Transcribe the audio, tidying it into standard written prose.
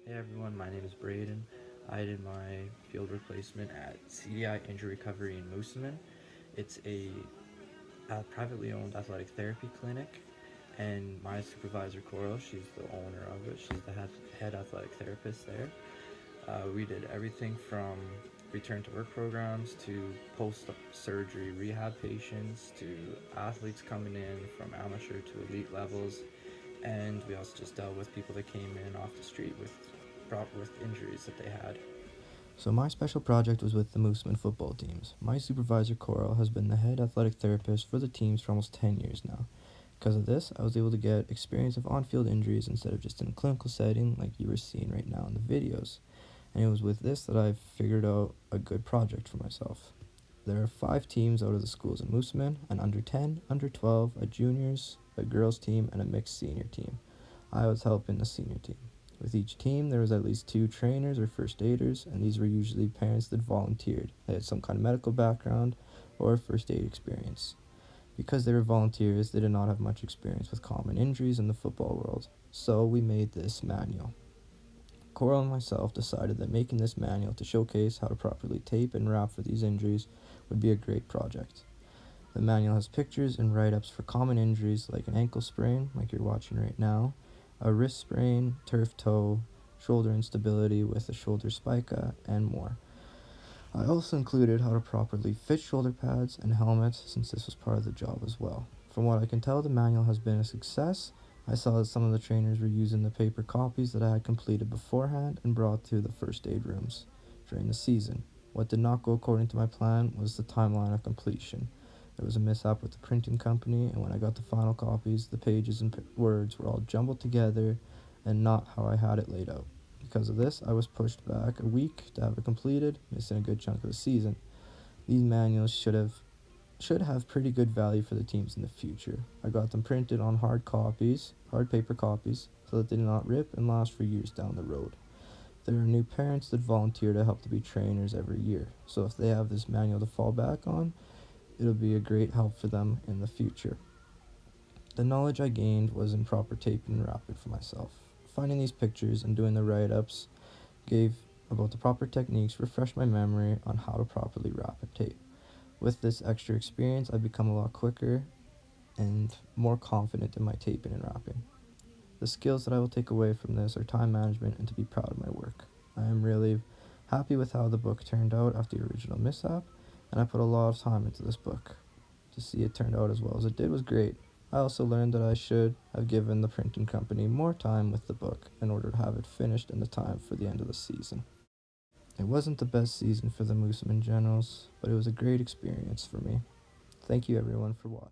Hey everyone, my name is Brayden. I did my field replacement at CDI Injury Recovery in Moosomin. It's a privately owned athletic therapy clinic, and my supervisor, Coral, she's the owner of it. She's the head athletic therapist there. We did everything from return to work programs to post surgery rehab patients to athletes coming in from amateur to elite levels, and we also just dealt with people that came in off the street with injuries that they had. So my special project was with the Mooseman football teams. My supervisor Coral has been the head athletic therapist for the teams for almost 10 years now. Because of this, I was able to get experience of on-field injuries instead of just in a clinical setting like you were seeing right now in the videos. And it was with this that I figured out a good project for myself. There are 5 teams out of the schools in Mooseman: an under 10, under 12, a juniors, a girls team, and a mixed senior team. I was helping the senior team. With each team, there was at least 2 trainers or first aiders, and these were usually parents that volunteered. They had some kind of medical background or first aid experience. Because they were volunteers, they did not have much experience with common injuries in the football world, so we made this manual. Coral and myself decided that making this manual to showcase how to properly tape and wrap for these injuries would be a great project. The manual has pictures and write-ups for common injuries like an ankle sprain, like you're watching right now, a wrist sprain, turf toe, shoulder instability with a shoulder spica, and more. I also included how to properly fit shoulder pads and helmets since this was part of the job as well. From what I can tell, the manual has been a success. I saw that some of the trainers were using the paper copies that I had completed beforehand and brought to the first aid rooms during the season. What did not go according to my plan was the timeline of completion. There was a mishap with the printing company, and when I got the final copies, the pages and words were all jumbled together and not how I had it laid out. Because of this, I was pushed back a week to have it completed, missing a good chunk of the season. These manuals should have pretty good value for the teams in the future. I got them printed on hard paper copies, so that they do not rip and last for years down the road. There are new parents that volunteer to help to be trainers every year, so if they have this manual to fall back on, it'll be a great help for them in the future. The knowledge I gained was in proper taping and wrapping for myself. Finding these pictures and doing the write-ups gave about the proper techniques refreshed my memory on how to properly wrap and tape. With this extra experience, I've become a lot quicker and more confident in my taping and wrapping. The skills that I will take away from this are time management and to be proud of my work. I am really happy with how the book turned out after the original mishap, and I put a lot of time into this book. To see it turned out as well as it did was great. I also learned that I should have given the printing company more time with the book in order to have it finished in the time for the end of the season. It wasn't the best season for the Mooseman Generals, but it was a great experience for me. Thank you everyone for watching.